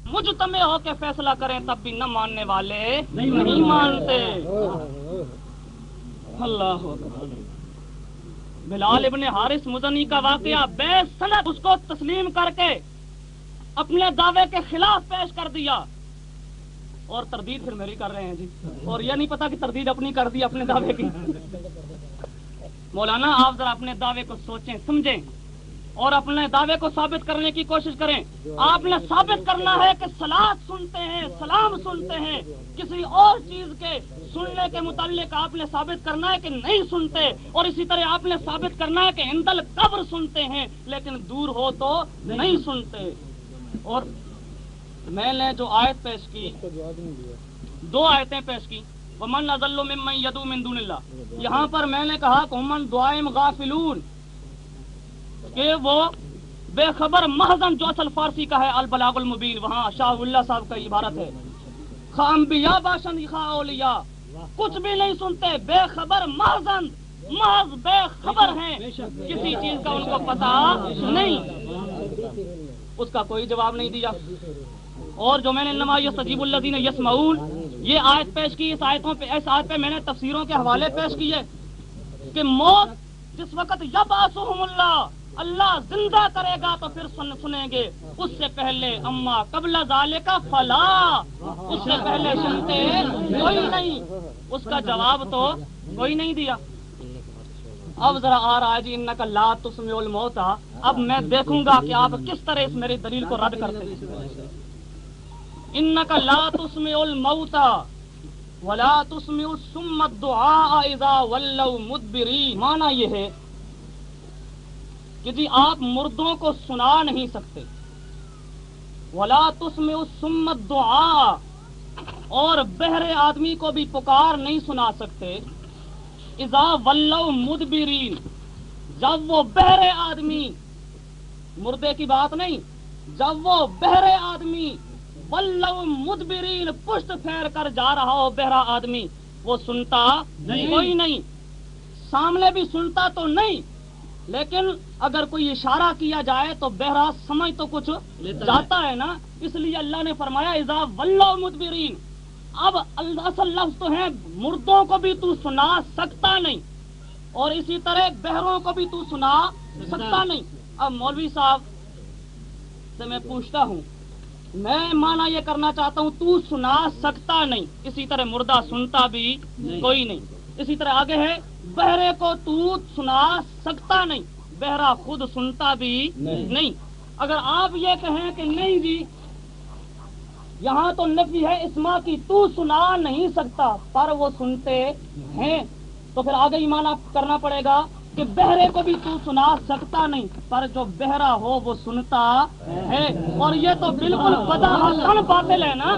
मुजतमे हो के फैसला करें तब भी न मानने वाले नहीं मानते। अल्लाह अकबर। बिलाल इब्ने हारिस मुज़नी का वाकया बेसनद उसको तस्लीम करके अपने दावे के खिलाफ पेश कर दिया और तरदीद फिर मेरी कर रहे हैं जी, और ये नहीं पता कि तरदीद अपनी कर दी अपने दावे की। मौलाना आप जरा अपने दावे को सोचें समझें और अपने दावे को साबित करने की कोशिश करें। आपने साबित करना है कि सलात सुनते हैं, सलाम सुनते हैं, किसी और चीज के सुनने के मुताल्लिक आपने साबित करना है कि नहीं सुनते, और इसी तरह आपने साबित करना है कि इंदल कब्र सुनते हैं लेकिन दूर हो तो नहीं सुनते। और मैंने जो आयत पेश की, दो आयतें पेश की, वमन अज़ल्लु मिम्मन यदू मिन दूनिल्लाह, यहाँ पर मैंने कहा कौमन दुआइम गाफिलून, कि वो बेखबर महजन, जो असल फारसी का है अल बलागुल मुबीन, वहाँ शाहुल्लाह साहब का इबारत है, खाम्बिया बाशन खा औलिया, कुछ भी नहीं सुनते, बेखबर महजन, महज बेखबर हैं, किसी चीज का उनको पता नहीं। उसका कोई जवाब नहीं दिया। और जो मैंने नमा यस्तजीबुल लज़ीना यस्मऊन, ये आयत पेश की, इस आयत पे मैंने तफसीरों के हवाले पेश किए कि मौत जिस वक्त यबासुहुमुल्लाह, अल्लाह जिंदा करेगा तो फिर सुनेंगे, उससे पहले अम्मा कबला ज़ालिका फला, उससे पहले सुनते कोई नहीं। उसका जवाब तो कोई नहीं दिया। अब जरा आ रहा है जी इन्नका ला तुस्मिउल मौता। अब मैं देखूंगा कि आप किस तरह इस मेरी दलील को रद्द करते हैं। इन्नका ला तुस्मिउल मौता वला तुस्मिउ सुम्मा दुआ इज़ा वल्लौ मुदबिरीन। माना ये है कि जी आप मुर्दों को सुना नहीं सकते, वला तुस्मिउ सुम्मा दुआ, और बहरे आदमी को भी पुकार नहीं सुना सकते, इज़ा वल्लौ मुदबिरीन, जब वो बहरे आदमी, मुर्दे की बात नहीं, जब वो बहरे आदमी वल्लौ मुदबिरीन, पुष्ट फेर कर जा रहा हो बहरा आदमी, वो सुनता कोई नहीं, सामने भी सुनता तो नहीं, लेकिन अगर कोई इशारा किया जाए तो बहरा समझ तो कुछ जाता है ना। इसलिए अल्लाह ने फरमाया इज़ा वल्लौ मुदबिरीन। अब असल लफ्ज़ तो है मुर्दों को भी तू सुना सकता नहीं, और इसी तरह बहरों को भी तू सुना सकता नहीं। अब मौलवी साहब से मैं पूछता हूँ, मैं माना ये करना चाहता हूँ तू सुना सकता नहीं, इसी तरह मुर्दा सुनता भी कोई नहीं। इसी तरह आगे है बहरे को तू सुना सकता नहीं, बहरा खुद सुनता भी नहीं। अगर आप ये कहें कि नहीं जी यहाँ तो नफी है इस्मा की, तू सुना नहीं सकता पर वो सुनते हैं, तो फिर आगे ही माना करना पड़ेगा कि बहरे को भी तू सुना सकता नहीं, पर जो बहरा हो वो सुनता है। और ये तो बिल्कुल बदाहसन बातिल है ना,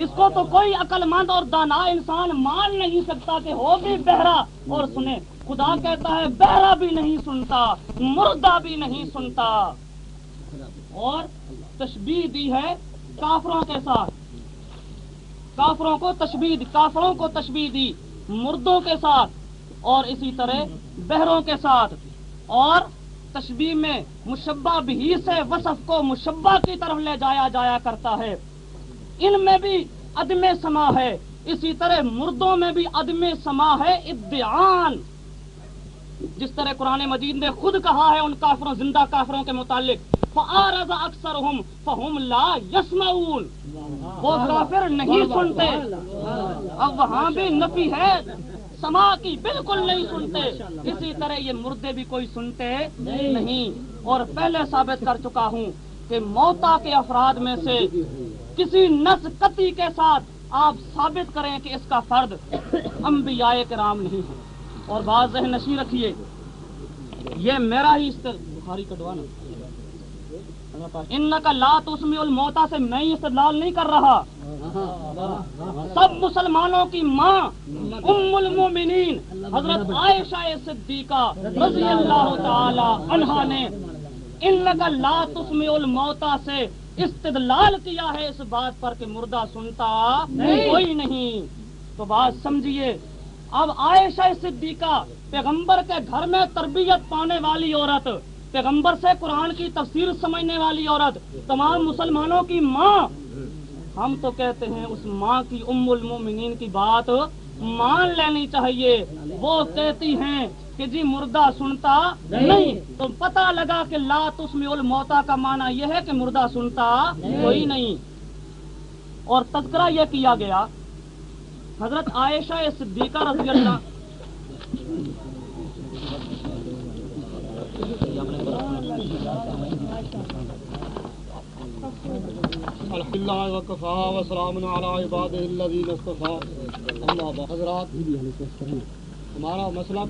इसको तो कोई अक्लमंद और दाना इंसान मान नहीं सकता कि हो भी बहरा और सुने। खुदा कहता है बहरा भी नहीं सुनता, मुर्दा भी नहीं सुनता। और तशबीह दी है काफरों के साथ, काफरों को तशबीह दी मुर्दों के साथ, और इसी तरह बहरों के साथ। और तशबीह में मुशब्बा बिही से वसफ को मुशब्बा की तरफ ले जाया करता है। इनमें भी अदमे समा है, इसी तरह मुर्दों में भी अदमे समा है, इद्दिआन। जिस तरह कुरान मजीद ने खुद कहा है उन काफिरों, जिंदा काफिरों के मुतालिक, फ़अरज़ अक्सरुहुम फ़हुम ला यस्मऊन, वो काफिर नहीं सुनते। अब वहाँ भी नफी है समा की, बिल्कुल नहीं सुनते। इसी तरह ये मुर्दे भी कोई सुनते नहीं। और पहले साबित कर चुका हूँ कि मौता के अफराद में से किसी नस्कती के साथ आप साबित करें कि इसका फर्द अंबियाए किराम नहीं है। और बात ज़हन नशी रखिए, ये मेरा ही बुखारी कटवाना, इन्नका ला तुस्मिउल मौता से मैं इस्तेदलाल नहीं कर रहा। सब मुसलमानों की माँ उम्मुल मोमिनीन हजरत आयशा सिद्दीका रज़ियल्लाहु ताला अन्हा ने इन्नका ला तुस्मिउल मौता से इस्तेदलाल किया है इस बात पर कि मुर्दा सुनता कोई नहीं। तो बात समझिए, अब आयशा सिद्दीका पैगंबर के घर में तरबियत पाने वाली औरत, पैगंबर से कुरान की तफसीर समझने वाली औरत, तमाम मुसलमानों की माँ, हम तो कहते हैं उस माँ की उम्मुल मोमिनीन की बात मान लेनी चाहिए। वो कहती हैं कि जी मुर्दा सुनता नहीं, तो पता लगा कि ला तुस्मिउल मौता का माना यह है कि मुर्दा सुनता कोई नहीं। और तज़किरा यह किया गया हजरत आयशा सिद्दीका रज़ी अल्लाह हज़रात, हमारा मसलब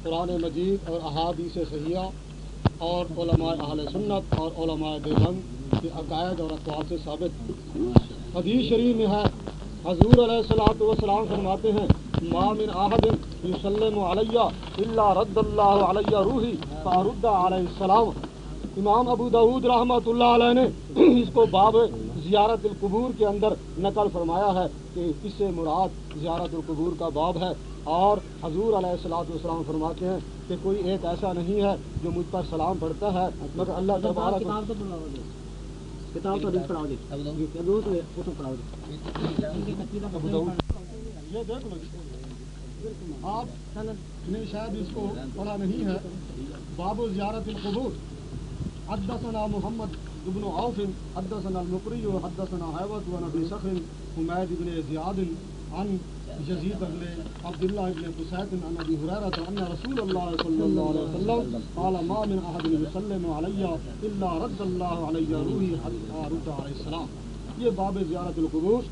कुरान मजीद और अहादीस सहिया और उलमाए अहले सुन्नत और उलमाए देवबंद के अकायद और अक़वाल से साबित। हदीस शरीफ में है, हज़ूर अलैहिस्सलातु वस्सलाम फरमाते हैं, मा मिन अहदिन युसल्लिमु अलैया इल्ला रद्दल्लाहु अलैया रूही फअरुद्द अलैहिस्सलाम। इमाम अबू दाऊद रहमतुल्लाह अलैह ने इसको बाब ज़ियारतुल कुबूर के अंदर नकल फरमाया है कि इससे मुराद ज़ियारतुल कुबूर का बाब है। और हजूर अलैहिस्सलातु वस्सलाम फरमाते हैं कि कोई एक ऐसा नहीं है जो मुझ पर सलाम पढ़ता है मगर अल्लाह तबारक किताब तो ये देख लो, आपने शायद इसको पढ़ा नहीं है। बाबु ज़ियारतुल कुबूर, हद्दसना मुहम्मद इब्न औफ हद्दसना अल-मुक़री हद्दसना हैवत व नबी सख्र हुमैद इब्न ज़ियाद अन यज़ीद इब्न अब्दुल्लाह इब्न क़ुसैत अन अबी हुरैरा अन्न रसूलुल्लाह सल्लल्लाहु अलैहि वसल्लम क़ाल मा मिन अहदिन युसल्लिमु अलैया इल्ला रद्दल्लाहु अलैया रूही हत्ता रुद्दा अलैहिस्सलाम। ये बाब ज़ियारतुल कुबूर,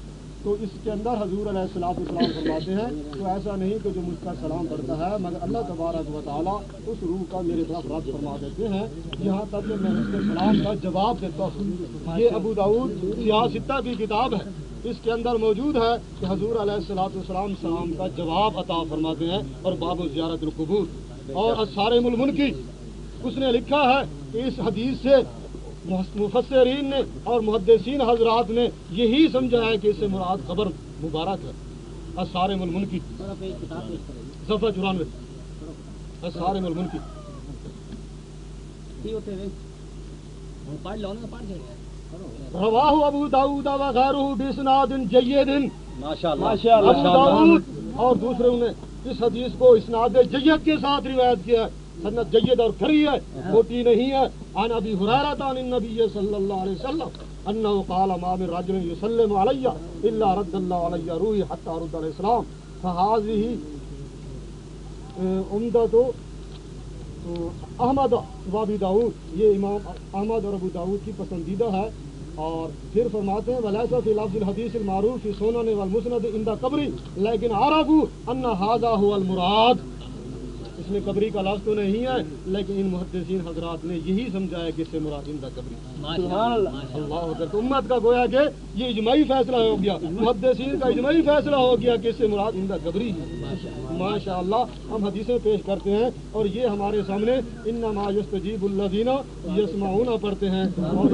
तो इसके अंदर हजूर अलैहिस्सलातु वस्सलाम फरमाते हैं तो ऐसा नहीं कि जो मुझ पर सलाम पढ़ता है मगर अल्लाह तबारक व तआला उस रूह का मेरे तरफ रद्द फरमा देते हैं, यहाँ तक कि मैं उसके सलाम का जवाब देता हूँ। ये अबू दाऊद सियासित्ता की किताब है, इसके अंदर मौजूद है कि हजूर अलैहिस्सलातु वस्सलाम सलाम का जवाब अता फरमाते हैं। और बाबु ज़ियारतुल कुबूर और अस्सारिमुल मुनकी, उसने लिखा है कि इस हदीस से मुफस्सिरीन ने और मुहद्दिसीन हजरात ने यही समझा है कि इससे मुराद खबर मुबारक है। अस्सारिमुल मुनकी सफ़ा 94, अस्सारिमुल मुनकी। रवाहु अबू दाऊद व गैरुहु बिस्नादिन जय्यदिन। माशाअल्लाह। अबू दाऊद और दूसरे ने इस हदीस को इस्नाद जय्यद के साथ रिवायत किया है। सनद जय्यद और खरी है, खोटी नहीं है। अन अबी हुरैरा अन नबी सल्लल्लाहु अलैहि वसल्लम अन्नहु क़ाल मा मिन रजुलिन युसल्लिमु अलैया इल्ला रद्दल्लाहु अलैया रूही हत्ता रुद्दा अलैहिस्सलाम फहाज़िही उम्दतु अहमद व अबी दाऊद। ये इमाम अहमद और अबू दाऊद की पसंदीदा है। और फिर फरमाते हैं वलैसा फी लफ्ज़िल हदीसिल मारूफ फी सुनन वल मुस्नद इंदा कब्री लेकिन आरफू अन्ना हाज़ा हुवल मुराद। इसमें कब्री का लफ्ज़ तो नहीं है, लेकिन इन मुहद्दिसीन हजरात ने यही समझा है कि इससे मुराद इंदा कब्री। सुभान अल्लाह। तो उम्मत का गोया कि ये इजमाई फैसला हो गया, मुहद्दिसीन का इजमाई फैसला हो गया कि इससे मुराद इंदा कब्री है। माशाअल्लाह। हम हदीसें पेश करते हैं और ये हमारे सामने इन्नमा यस्तजीबुल लज़ीना यस्माऊना पढ़ते हैं। और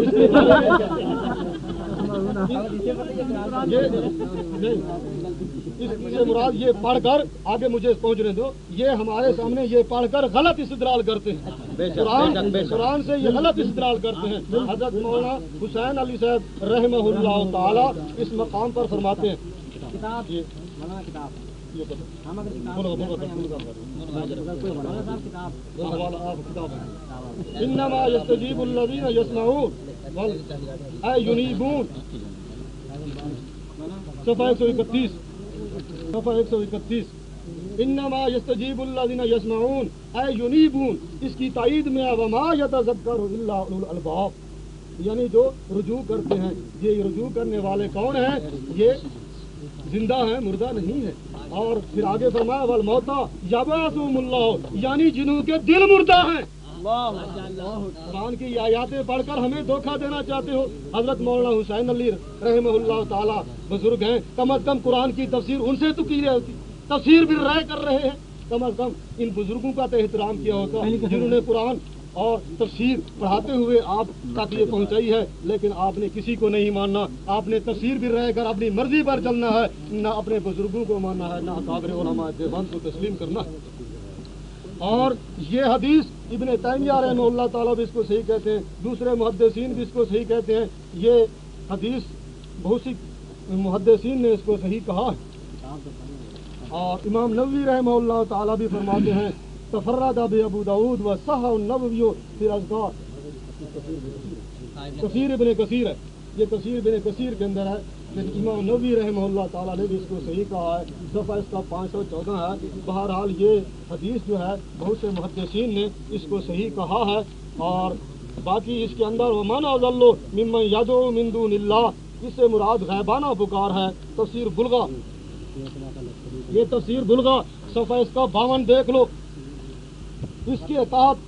इससे मुराद ये पढ़कर आगे मुझे पहुंचने दो, ये हमारे सामने ये पढ़कर गलत इस्तेदलाल करते हैं। कुरान से ये गलत इस्तेदलाल करते हैं। हज़रत मौलाना हुसैन अली साहब रहमहुल्लाह ताला इस मकाम पर फरमाते हैं, इन्नमा यस्तजीबुल लज़ीना यस्माऊन वल युनीबून। सफ़ा 131 इन्नमा यस्तजीबुल लज़ीना यस्माऊन ऐ युनीबून। इसकी ताईद में वमा यतज़क्करु इल्ला उलुल अलबाब, यानी जो रुजू करते हैं। ये रुजू करने वाले कौन हैं? ये जिंदा है, मुर्दा नहीं है। और फिर आगे फरमाया वल मौता यबअसुहुमुल्लाह, यानी जिन्हों के दिल मुर्दा हैं। कुरान की आयातें पढ़कर हमें धोखा देना चाहते हो। हजरत मौलाना हुसैन अली रहमहुल्लाह ताला बुजुर्ग हैं, कम अज कम कुरान की तफसीर उनसे तो की होती, तफसीर भी राय कर रहे हैं। कम अज कम इन बुजुर्गों का तो एहतराम किया होता जिन्होंने कुरान और तफसीर पढ़ाते हुए आप तक ये पहुंचाई है। लेकिन आपने किसी को नहीं मानना, आपने तफसीर भी रह कर अपनी मर्जी पर चलना है, ना अपने बुजुर्गों को मानना है, ना अकाबिर उलमा देवबंद को तस्लीम करना है। اور یہ حدیث ابن تیمیہ رحمہ اللہ تعالیٰ بھی اس کو صحیح کہتے ہیں، دوسرے محدثین بھی اس کو صحیح کہتے ہیں. یہ حدیث بہت سی محدثین نے اس کو صحیح کہا ہے. اور امام نووی رحمہ اللہ تعالیٰ بھی فرماتے ہیں تفرد ابو داؤد و صححہ النووی فی الاذکار. تفسیر ابن کثیر ہے، یہ تفسیر ابن کثیر کے اندر ہے، لیکن امام نووی رحمہ اللہ تعالیٰ نے بھی اس کو صحیح کہا ہے. صفحہ اس کا 514 ہے. بہرحال یہ حدیث جو ہے بہت سے محدثین نے اس کو صحیح کہا ہے. اور باقی اس کے اندر ومن اضل ممن یدعو من دون اللہ، اس سے مراد غیبانہ پکار ہے. تفسیر بلغہ، یہ تفسیر بلغہ صفحہ اس کا 52 دیکھ لو. اس کے تحت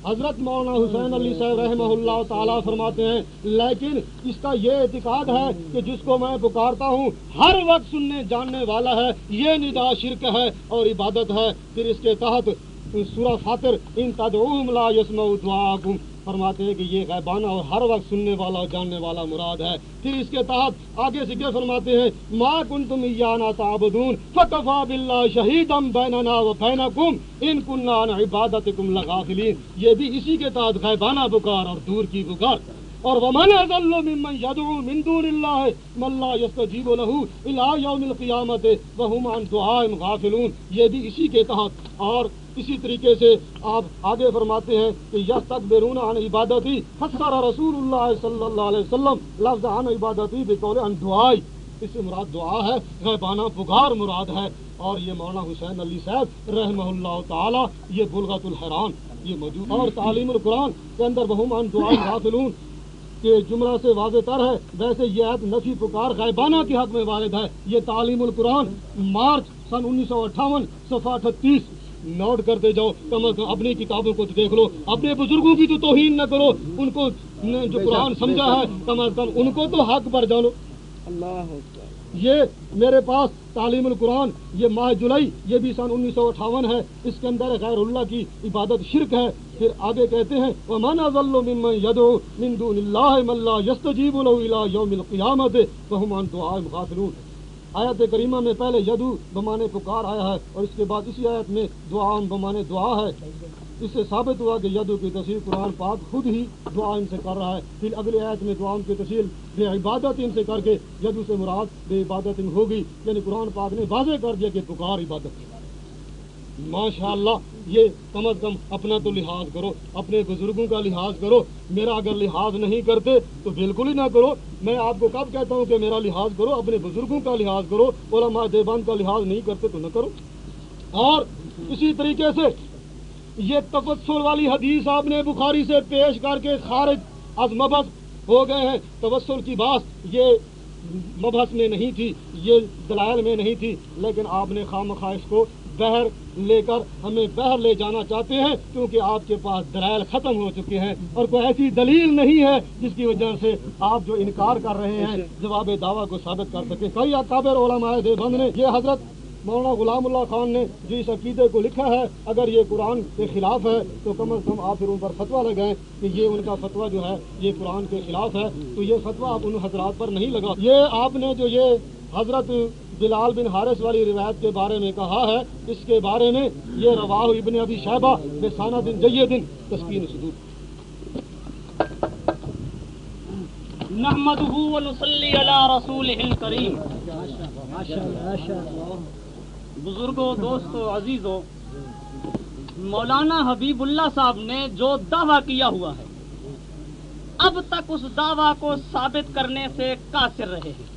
حضرت مولانا حسین علی صاحب رحمہ اللہ تعالیٰ فرماتے ہیں لیکن اس کا یہ اعتقاد ہے کہ جس کو میں پکارتا ہوں ہر وقت سننے جاننے والا ہے، یہ ندا شرک ہے اور عبادت ہے. پھر اس کے تحت سورہ فاطر ان تدعوہم لا یسمعوا دعاءکم فرماتے ہیں کہ یہ غیبانہ اور ہر وقت سننے والا اور جاننے والا مراد ہے. پھر اس کے تحت آگے سے کیا فرماتے ہیں ما کنتم ایانا تعبدون فکفی باللہ شہیدا بیننا و بینکم ان کنا عن عبادتکم لغافلین. یہ بھی اسی کے تحت غیبانہ پکار اور دور کی پکار. اور ومن اضل ممن يدعو من دون اللہ من لا يستجیب له الى یوم القیامۃ وهم عن دعائهم غافلون. یہ بھی اسی کے تحت. اور اسی طریقے سے آپ آگے فرماتے ہیں کہ یستکبرون عن عبادتی فسر رسول اللہ صلی اللہ علیہ وسلم لفظ عن عبادتی بقول عن دعائی. اس سے مراد دعا ہے، غیبانہ پکار مراد ہے. اور یہ مولانا حسین علی صاحب رحمہ اللہ تعالی یہ بلغۃ الحیران یہ موجود. اور تعلیم القرآن کے اندر وہم عن دعاء غافلون کے جملہ سے واضح تر ہے. ویسے یہ آیت نفی پکار غیبانہ کے حق میں وارد ہے. یہ تعلیم القرآن مارچ سن 1958 صفحہ 38 نوٹ کرتے جاؤ. کم از کم اپنی کتابوں کو دیکھ لو، اپنے بزرگوں کی تو توہین نہ کرو، ان کو جو قرآن سمجھا ہے کم از کم ان کو تو حق پر جانو. اللہ یہ میرے پاس تعلیم القرآن یہ ماہ جولائی یہ بھی سن 1958 ہے. اس کے اندر غیر اللہ کی عبادت شرک ہے. پھر آگے کہتے ہیں ومن اضل ممن يدعو من دون اللہ من لا يستجیب له الى یوم القیامۃ وهم عن دعائهم غافلون. آیت کریمہ میں پہلے یدعو بمانے پکار آیا ہے اور اس کے بعد اسی آیت میں دعا بمانے دعا ہے. اس سے ثابت ہوا کہ یدعو کی تفسیر قرآن پاک خود ہی دعا ان سے کر رہا ہے. پھر اگلی آیت میں دعا کی تفسیر بے عبادت ان سے کر کے یدعو سے مراد بے عبادت ان ہوگی. یعنی قرآن پاک نے واضح کر دیا کہ پکار عبادت ہے. ماشاءاللہ یہ کم از کم اپنا تو لحاظ کرو، اپنے بزرگوں کا لحاظ کرو. میرا اگر لحاظ نہیں کرتے تو بالکل ہی نہ کرو. میں آپ کو کب کہتا ہوں کہ میرا لحاظ کرو؟ اپنے بزرگوں کا لحاظ کرو. علماء دیوبند کا لحاظ نہیں کرتے تو نہ کرو. اور اسی طریقے سے یہ تفسر والی حدیث آپ نے بخاری سے پیش کر کے خارج از مبحث ہو گئے ہیں. تفسر کی بات یہ مبحث میں نہیں تھی، یہ دلائل میں نہیں تھی، لیکن آپ نے خواہ اس کو بہر لے کر ہمیں بہر لے جانا چاہتے ہیں کیونکہ آپ کے پاس دلائل ختم ہو چکے ہیں اور کوئی ایسی دلیل نہیں ہے جس کی وجہ سے آپ جو انکار کر رہے ہیں جواب دعویٰ کو ثابت کر سکیں. کئی اکابر علماء دیوبند نے یہ حضرت مولانا غلام اللہ خان نے جو اس عقیدے کو لکھا ہے اگر یہ قرآن کے خلاف ہے تو کم از کم آپ پھر ان پر فتویٰ لگائیں کہ یہ ان کا فتویٰ جو ہے یہ قرآن کے خلاف ہے. تو یہ فتویٰ آپ ان حضرات پر نہیں لگا. یہ آپ نے جو یہ حضرت بلال بن حارث والی روایت کے بارے میں کہا ہے اس کے بارے میں یہ رواہ ابن ابی شیبہ بسند جید تسکین صدور. نحمدہ ونصلی علی رسولہ الکریم. بزرگوں، دوستوں، عزیزوں، مولانا حبیب اللہ صاحب نے جو دعویٰ کیا ہوا ہے اب تک اس دعویٰ کو ثابت کرنے سے قاصر رہے ہیں.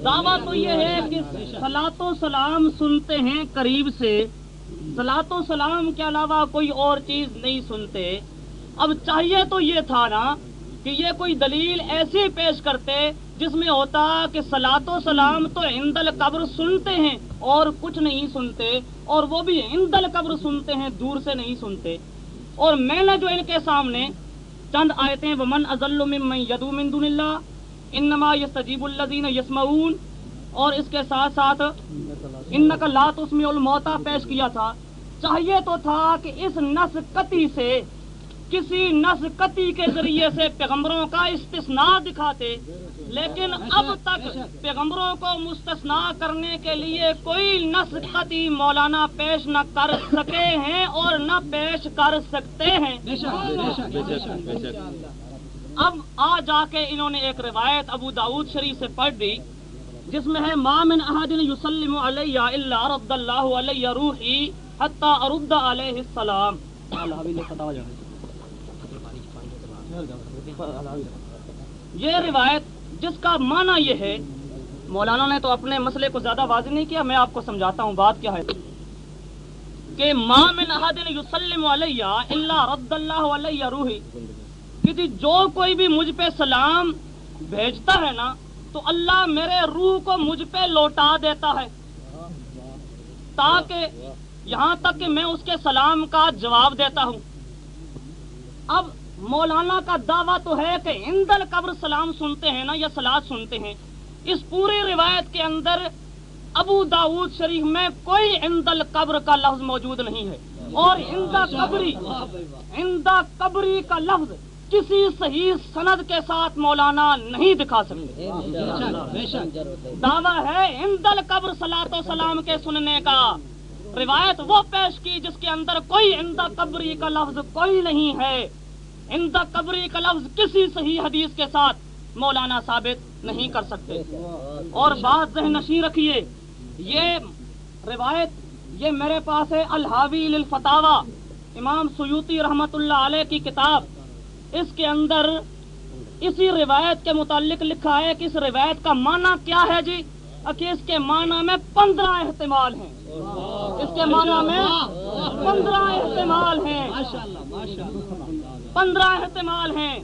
دعویٰ تو یہ ہے کہ صلاۃ و سلام سنتے ہیں قریب سے، صلاۃ و سلام کے علاوہ کوئی اور چیز نہیں سنتے. اب چاہیے تو یہ تھا نا کہ یہ کوئی دلیل ایسی پیش کرتے جس میں ہوتا کہ صلاۃ و سلام تو عند القبر سنتے ہیں اور کچھ نہیں سنتے، اور وہ بھی عند القبر سنتے ہیں، دور سے نہیں سنتے. اور میں نے جو ان کے سامنے چند آیتیں ومن اضل ممن يدعو من دون اللہ انما یستجیب الذین یسمعون اور اس کے ساتھ ساتھ انک لا تسمع الموتى پیش کیا تھا. چاہیے تو تھا کہ اس نص قطعی سے किसी नस कती के जरिए से पैगम्बरों का इस्तिस्ना दिखाते, लेकिन अब तक पैगम्बरों को मुस्तस्ना करने के लिए कोई नस कती मौलाना पेश न कर सके हैं और न पेश कर सकते हैं। अब आ जाके इन्होंने एक रिवायत अबू दाऊद शरीफ से पढ़ दी जिसमें है मा मिन अहदिन युसल्लिमु अलैया इल्ला रद्दल्लाहु अलैया रूही हत्ता अरुद्दा अलैहि सलाम। ये रिवायत जिसका माना ये है, मौलाना ने तो अपने मसले को ज्यादा वाज़ेह नहीं किया, मैं आपको समझाता हूँ बात क्या है कि मा मिन अहदिन युसल्लिमु अलैया इल्ला रद्दल्लाहु अलैया रूही, कि जो कोई भी मुझ पे सलाम भेजता है ना तो अल्लाह मेरे रूह को मुझ पे लौटा देता है, ताकि यहाँ तक कि मैं उसके सलाम का जवाब देता हूँ। अब मौलाना का दावा तो है कि इंदल कब्र सलाम सुनते हैं ना या सलात सुनते हैं। इस पूरी रिवायत के अंदर अबू दाऊद शरीफ में कोई इंदल कब्र का लफ्ज मौजूद नहीं है, और इंदा कब्री का लफ्ज किसी सही सनद के साथ मौलाना नहीं दिखा सकते। दावा है इंदल कब्र सलातो सलाम के सुनने का। रिवायत वो पेश की जिसके अंदर कोई इंदा कब्री का लफ्ज कोई नहीं है। इंदा कब्री का लफ्ज किसी सही हदीस के साथ मौलाना साबित नहीं कर सकते। और बात ज़हन नशीं रखिए, ये रिवायत ये मेरे पास है अल हावी लिल फतावा, इमाम सुयूती रहमतुल्लाह अलैह की किताब। इसके अंदर इसी रिवायत के मुतालिक लिखा है कि इस रिवायत का माना क्या है जी, कि इसके माना में 15 एहतिमाल हैं। इसके माना में 15 एहतिमाल हैं, 15 एहतिमाल हैं।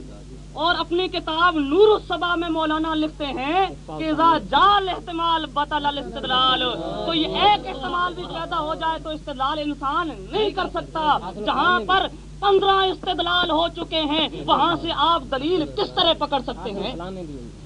और अपनी किताब नूरुस सबा में मौलाना लिखते हैं कि इज़ा जाल एहतिमाल बतल अल इस्तिदलाल, तो ये एक एहतिमाल भी पैदा हो जाए तो इस्तिदलाल इंसान नहीं कर सकता। जहाँ पर 15 इस्तिदलाल हो चुके हैं वहाँ से आप दलील किस तरह पकड़ सकते हैं?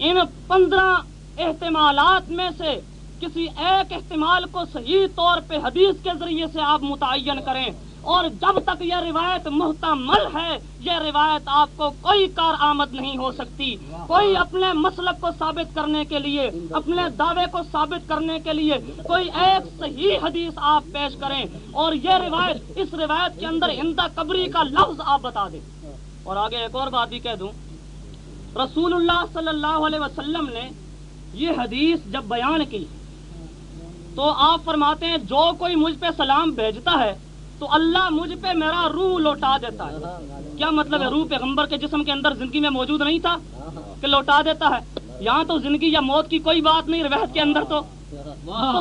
इन 15 एहतिमालात में से किसी एक एहतिमाल को सही तौर पे हदीस के जरिए से आप मुतय्यन करें, और जब तक यह रिवायत मुहतमल है, यह रिवायत आपको कोई कार आमद नहीं हो सकती। कोई अपने मसलक को साबित करने के लिए, अपने दावे को साबित करने के लिए कोई एक सही हदीस आप पेश करें, और यह रिवायत, इस रिवायत के अंदर इंदा कब्री का लफ्ज आप बता दें। और आगे एक और बात भी कह दूं, रसूलुल्लाह सल्लल्लाहु अलैहि वसल्लम ने ये हदीस जब बयान की तो आप फरमाते हैं जो कोई मुझ पे सलाम भेजता है तो अल्लाह मुझ पे मेरा रूह लौटा देता है। क्या मतलब है? रूह पैगंबर के जिस्म के अंदर जिंदगी में मौजूद नहीं था कि लौटा देता है? यहाँ तो जिंदगी या मौत की कोई बात नहीं, रिवायत के अंदर तो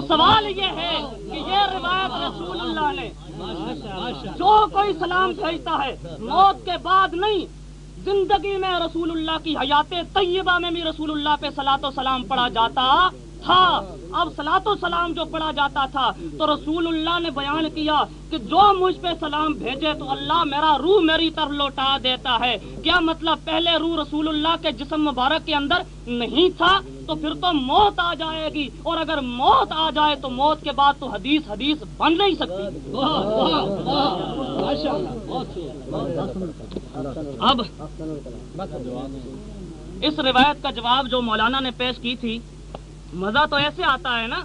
सवाल ये है कि ये रिवायत रसूलुल्लाह ने जो कोई सलाम भेजता है मौत के बाद नहीं, जिंदगी में रसूलुल्लाह की हयाते तय्यबा में भी रसूलुल्लाह पे सलातो सलाम पढ़ा जाता था। अब सलातो सलाम जो पढ़ा जाता था तो रसूलुल्लाह ने बयान किया कि जो मुझ पे सलाम भेजे तो अल्लाह मेरा रूह मेरी तरफ लौटा देता है। क्या मतलब? पहले रूह रसूलुल्लाह के जिस्म मुबारक के अंदर नहीं था तो फिर तो मौत आ जाएगी, और अगर मौत आ जाए तो मौत के बाद तो हदीस बन नहीं सकती। अब इस रिवायत का जवाब जो मौलाना ने पेश की थी, मजा तो ऐसे आता है ना,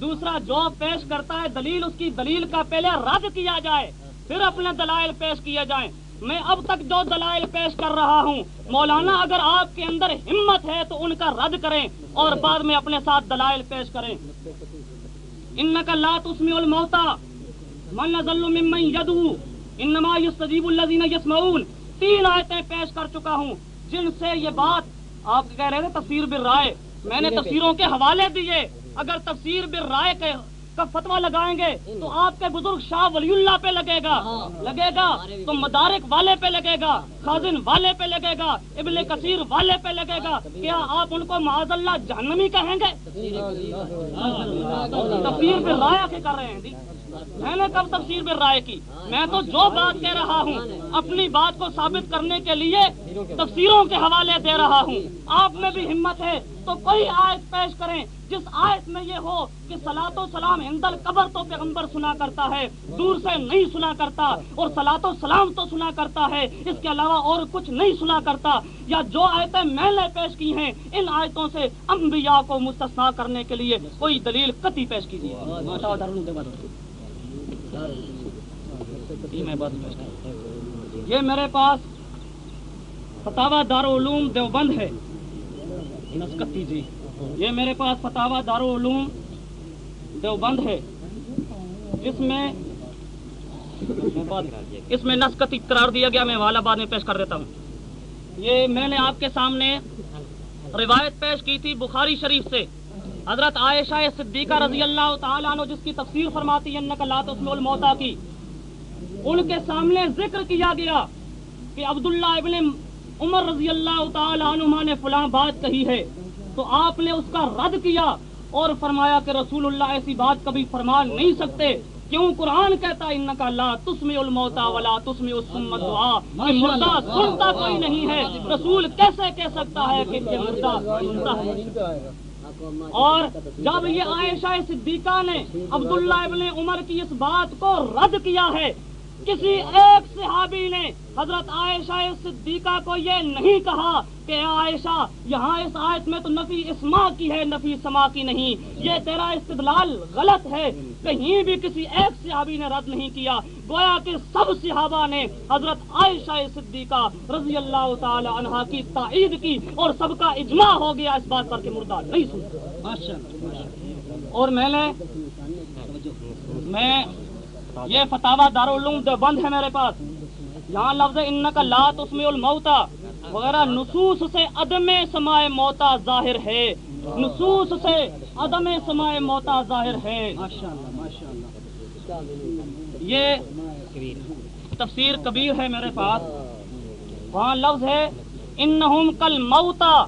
दूसरा जो पेश करता है दलील, उसकी दलील का पहले रद्द किया जाए फिर अपने दलाइल पेश किए जाएं। मैं अब तक जो दलाइल पेश कर रहा हूँ, मौलाना अगर आपके अंदर हिम्मत है तो उनका रद्द करें और बाद में अपने साथ दलाइल पेश करें। इन्नका ला तुस्मिउल मौता मन नज़ल्लु मिम्मन यदू इन्नमा यस्तजीबुल लज़ीना यस्मऊन। 3 आयतें पेश कर चुका हूँ जिनसे ये बात, आप कह रहे थे तफसीर बिर राय, मैंने तफसीरों के हवाले दिए। अगर तफसीर बिर राय का फतवा लगाएंगे तो आपके बुजुर्ग शाह वलीउल्लाह पे लगेगा, तो मदारिक वाले पे लगेगा, खाजिन वाले पे लगेगा, इब्ने कसीर वाले पे लगेगा। क्या आप उनको माअज़ल्लाह जहन्नमी कहेंगे? तफसीर बिर राय के कर रहे हैं जी। میں نے کب تفسیر میں رائے کی؟ میں تو جو بات کہہ رہا ہوں اپنی بات کو ثابت کرنے کے لیے تفسیروں کے حوالے دے رہا ہوں. آپ میں بھی ہمت ہے تو کوئی آیت پیش کریں جس آیت میں یہ ہو کہ صلاۃ و سلام عند القبر تو پیغمبر سنا کرتا ہے، دور سے نہیں سنا کرتا، اور صلاۃ و سلام تو سنا کرتا ہے، اس کے علاوہ اور کچھ نہیں سنا کرتا. یا جو آیتیں میں نے پیش کی ہیں ان آیتوں سے انبیاء کو مستثنا کرنے کے لیے کوئی دلیل قطعی پیش کیجیے. یہ میرے پاس فتاوی دارالعلوم دیوبند ہے نسکتی جی، یہ میرے پاس فتاوی دارالعلوم دیوبند ہے جس میں اس میں نسکتی قرار دیا گیا. میں حوالہ بعد میں پیش کر دیتا ہوں. یہ میں نے آپ کے سامنے روایت پیش کی تھی بخاری شریف سے حضرت عائشہ صدیقہ رضی اللہ تعالیٰ عنہ جس کی تفسیر فرماتی ہے انک لا تسمع الموتیٰ کی. ان کے سامنے ذکر کیا گیا کہ عبداللہ ابن عمر رضی اللہ تعالیٰ عنہما نے فلاں بات کہی ہے، تو آپ نے اس کا رد کیا اور فرمایا کہ رسول اللہ ایسی بات کبھی فرما نہیں سکتے. کیوں؟ قرآن کہتا ہے انک لا تسمع الموتیٰ ولا تسمع الصم الدعاء، کہ مردہ سنتا کوئی نہیں ہے. رسول کیسے کہہ سکتا ہے کہ مردہ سنتا ہے؟ اور جب یہ عائشہ صدیقہ نے عبداللہ ابن عمر کی اس بات کو رد کیا ہے، کسی ایک صحابی نے حضرت عائشہ صدیقہ کو یہ نہیں کہا کہ عائشہ یہاں اس آیت میں تو نفی اسماء کی ہے، نفی سما کی نہیں، یہ تیرا استدلال غلط ہے. کہیں بھی کسی ایک صحابی نے رد نہیں کیا. گویا کہ سب صحابہ نے حضرت عائشہ صدیقہ رضی اللہ تعالی عنہا کی تائید کی اور سب کا اجماع ہو گیا اس بات پر کہ مردہ نہیں سنتا. اور میں یہ فتاوی دارالعلوم دیوبند ہے میرے پاس. یہاں لفظ انک لا تسمع الموتیٰ وغیرہ نصوص سے عدم سماع موتیٰ ظاہر ہے، نصوص سے عدم سماع موتیٰ ظاہر ہے. یہ تفسیر کبیر ہے میرے پاس، وہاں لفظ ہے انہم کالموتیٰ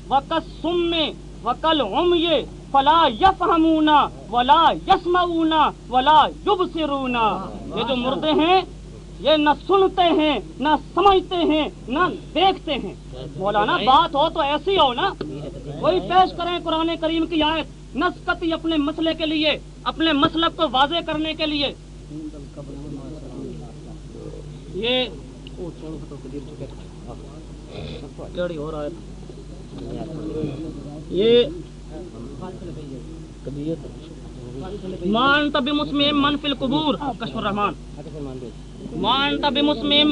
وکالصم وکالعمی فلا یفہمون ولا یسمعون ولا یبصرون. یہ جو مردے ہیں یہ نہ سنتے ہیں نہ سمجھتے ہیں نہ دیکھتے ہیں. مولانا بات ہو تو ایسی ہو نا، کوئی پیش کریں قرآن کریم کی آیت نسکتی اپنے مسئلے کے لیے، اپنے مسلک کو واضح کرنے کے لیے. یہ مان تب مسلم من فی القبور کشف الرحمان مان تب مسلم.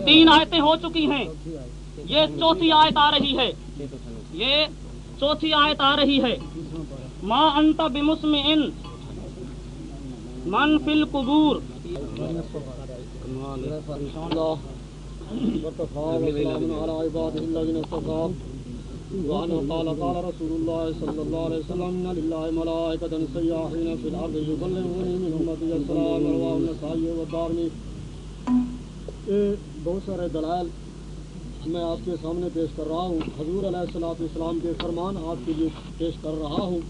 3 آیتیں ہو چکی ہیں، یہ چوتھی آیت آ رہی ہے، یہ چوتھی آیت آ رہی ہے. ما انت بمسمع من فی القبور. وعنه قال قال رسول الله صلى الله عليه وسلم ان لله ملائكة سياحين في الارض يبلغوني من امتي السلام. رواه النسائی والدارمی. بہت سارے دلائل میں آپ کے سامنے پیش کر رہا ہوں. حضور علیہ الصلوۃ والسلام کے فرمان آپ کے لیے پیش کر رہا ہوں.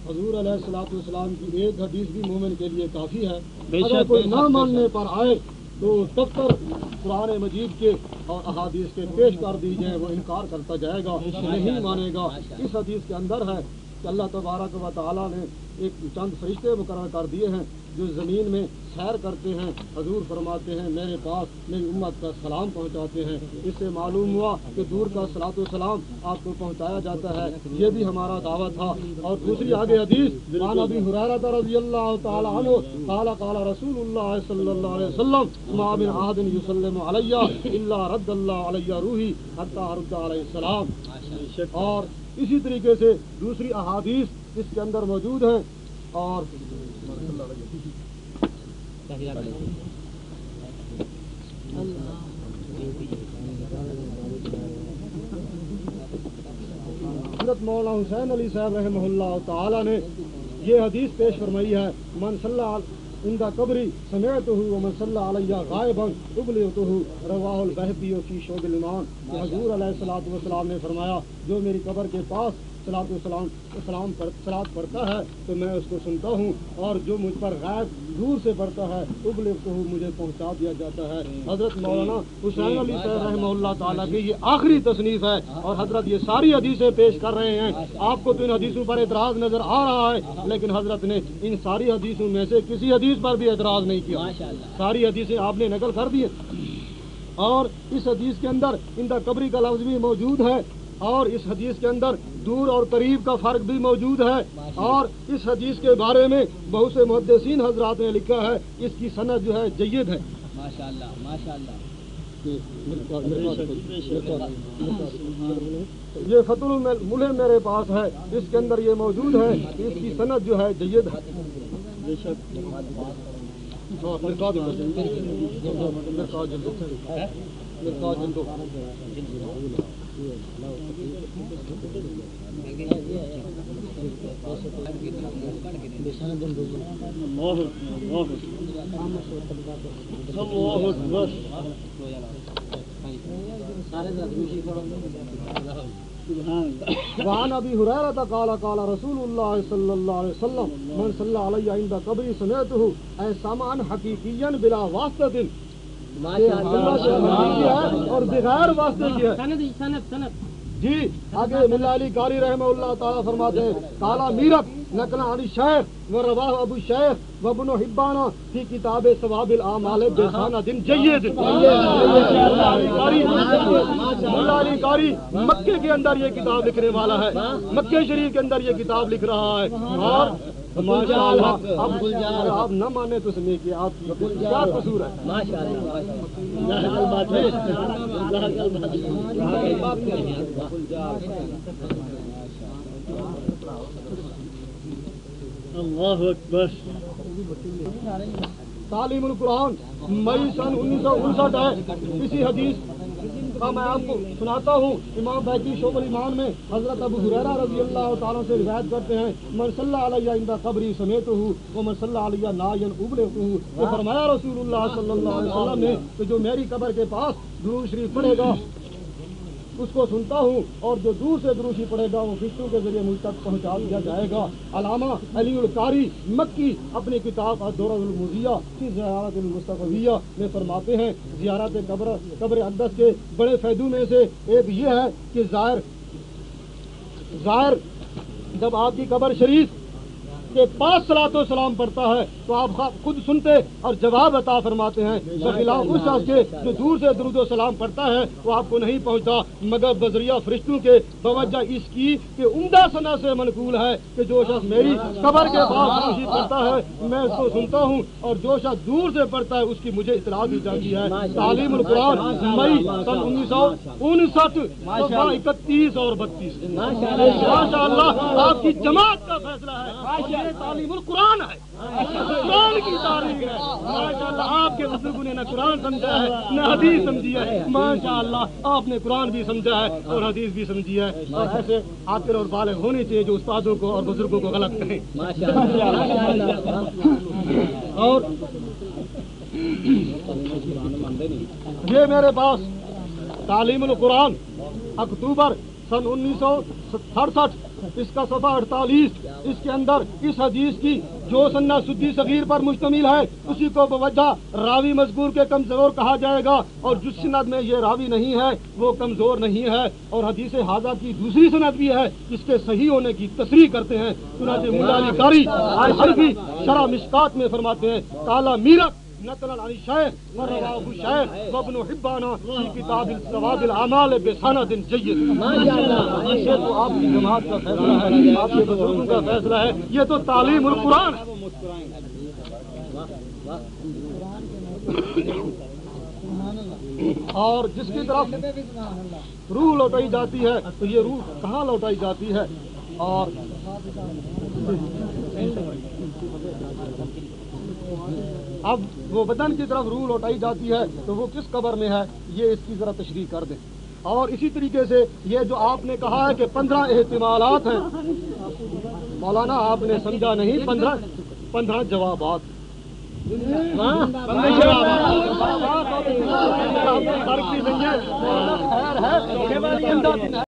حضور علیہ الصلوۃ والسلام کی ایک حدیث بھی مومن کے لیے کافی ہے. اگر کوئی نہ ماننے پر آئے تو تب تک قرآن مجید کے اور احادیث کے پیش کر دی جائے وہ انکار کرتا جائے گا، نہیں مانے گا. اس حدیث کے اندر ہے کہ اللہ تبارک و تعالیٰ نے ایک چند فرشتے مقرر کر دیے ہیں جو زمین میں سیر کرتے ہیں. حضور فرماتے ہیں میرے پاس میری امت کا سلام پہنچاتے ہیں. اس سے معلوم ہوا کہ دور کا صلاۃ و سلام آپ کو پہنچایا جاتا ہے. یہ بھی ہمارا دعوت تھا. اور دوسری آگے حدیث عن ابی ہریرہ رضی اللہ تعالی عنہ قال قال رسول اللہ صلی اللہ علیہ وسلم ما من احد یسلم علی الا رد اللہ علی روحی حتی ارد علیہ السلام. اور اسی طریقے سے دوسری احادیث اس کے اندر موجود ہیں. اور حضرت مولانا حسین علی صاحب رحمہ اللہ تعالی نے یہ حدیث پیش فرمائی ہے من صلی عند قبری سمعتہ ومن صلی علی غائبا ابلغتہ. رواہ البہقی فی شعب الایمان. حضور علیہ الصلوۃ والسلام نے فرمایا جو میری قبر کے پاس सलात पढ़ता है तो मैं उसको सुनता हूँ, और जो मुझ पर गैब दूर से पढ़ता है उबलिगतहु मुझे पहुँचा दिया जाता है। हजरत मौलाना हुसैन अली साहब रहमहुल्लाह ताला की ये आखिरी तसनीफ है, और हजरत ये सारी हदीसें पेश कर रहे हैं। आपको तो इन हदीसों पर एतराज नजर आ रहा है, लेकिन हजरत ने इन सारी हदीसों में से किसी हदीस पर भी एतराज नहीं किया, सारी हदीसें आपने नकल कर दी। और इस हदीस के अंदर इंदा कब्री का लफ्ज भी मौजूद है, और इस हदीस के अंदर दूर और करीब का फर्क भी मौजूद है। और इस हदीस के बारे में बहुत से मुहद्दिसीन हजरात ने लिखा है इसकी सनद जो है जय्यद है। माशाअल्लाह माशाअल्लाह। ये फतुल मुल्ह मेरे पास है, इसके अंदर ये मौजूद है, इसकी सनद जो है जय्यद है। वहाँ अबी हुरैरा काला काला रसूलुल्लाह सल्लल्लाहु अलैहि वसल्लम मन सल्ला अलैहि इंदा कब्री समेतहु ऐ सामान हकीकियन बिला वास्तिन, माशाअल्लाह, और बगैर वास्ते की है। सनद जी आगे मुल्ला अली कारी रहमहुल्लाह ताला फरमाते हैं काला मीरक नकला अली शेख व रवाह अबू शेख व इब्न हिब्बान फी किताब सवाबिल आमाल बेसाना दिन जय्यद। मुल्ला अली कारी मक्के के अंदर ये किताब लिखने वाला है, मक्के शरीफ के अंदर ये किताब लिख रहा है। और माशाअल्लाह आप न माने तो समझिए कि आपकी क्या कसूर है। अल्लाहु अकबर। तालीमुल कुरान मई सन 1959 है। इसी हदीस का मैं आपको सुनाता हूँ। इमाम बैकी शोबुल ईमान में हजरत अबू हुरैरा रज़ी अल्लाह ताला से रिवायत करते हैं मन सल्ला अलैहि इंदा कब्री समेतहु व मन सल्ला अलैहि नायन उबलहु। तो फरमाया रसूलुल्लाह सल्लल्लाहु अलैहि वसल्लम ने कि जो मेरी कब्र के पास दुरूद शरीफ पढ़ेगा उसको सुनता हूँ, और जो दूर से दुरूद शरीफ पढ़ेगा वो फिश्तों के जरिए मुझ तक पहुँचा दिया जाएगा। अलामा अलीउल कारी मक्की अपनी किताब अद-दुर्रुल मुज़िया की ज़ियारतुल मुस्तफ़विया में फरमाते हैं ज़ियारत कब्र अक़दस के बड़े फ़ायदों में से एक ये है कि ज़ायर जब आपकी कब्र शरीफ के पास सलातो सलाम पढ़ता है तो आप खुद सुनते और जवाब अता फरमाते हैं। बखिलाफ उस शख्स के जो दूर से दुरूद सलाम पढ़ता है वो आपको नहीं पहुंचता, मगर बजरिया फरिश्तों के बवजह इसकी कि उम्दा सना से मनकूल है कि जो शख्स मेरी कब्र के पास खुशी पढ़ता है मैं उसको सुनता हूँ, और जो शख्स दूर से पढ़ता है उसकी मुझे इतला दी जाती है। तालीमुल कुरान मई सन 1959 31 और 32। माशाअल्लाह आपकी जमात का फैसला है, ये तालीमुल कुरान है, कुरान की तारीफ है। माशाअल्लाह आपके बुजुर्गों ने न कुरान समझा है न हदीस समझी है। माशाअल्लाह आपने कुरान भी समझा है और हदीस भी समझी है। और ऐसे आकिल और बालिग होने चाहिए जो उस्तादों को और बुजुर्गों को गलत कहें। और ये मेरे पास तालीमुल कुरान अक्टूबर सन 1967 इसका सफ़ा 48, इसके अंदर इस हदीस की जो सन्ना सुद्दी सगीर पर मुश्तमिल है उसी को बवजह रावी मजकूर के कमजोर कहा जाएगा, और जिस सनद में ये रावी नहीं है वो कमजोर नहीं है। और हदीस हाजा की दूसरी सनद भी है जिसके सही होने की तसरीह करते हैं। चुनांचे मुल्ला अली कारी हरफी शरह मिशकात में फरमाते हैं काला मीरक नकल अली शेख व रवाहु शेख व इब्न हिब्बान फी किताब सवाबिल आमाल बेसनदिन जय्यद। माशाअल्लाह ये तो आपकी जमात का फैसला है, आपके बुजुर्गों का फैसला है, ये तो तालीमुल कुरान है। और जिसकी तरफ रूह लौटाई जाती है तो ये रूह कहाँ लौटाई जाती है, और अब वो बदन की तरफ रूह लौटाई जाती है तो वो किस कब्र में है, ये इसकी जरा तशरीह कर दें। और इसी तरीके से ये जो आपने कहा है कि 15 एहतिमालात हैं, मौलाना आपने समझा नहीं, 15 जवाबात।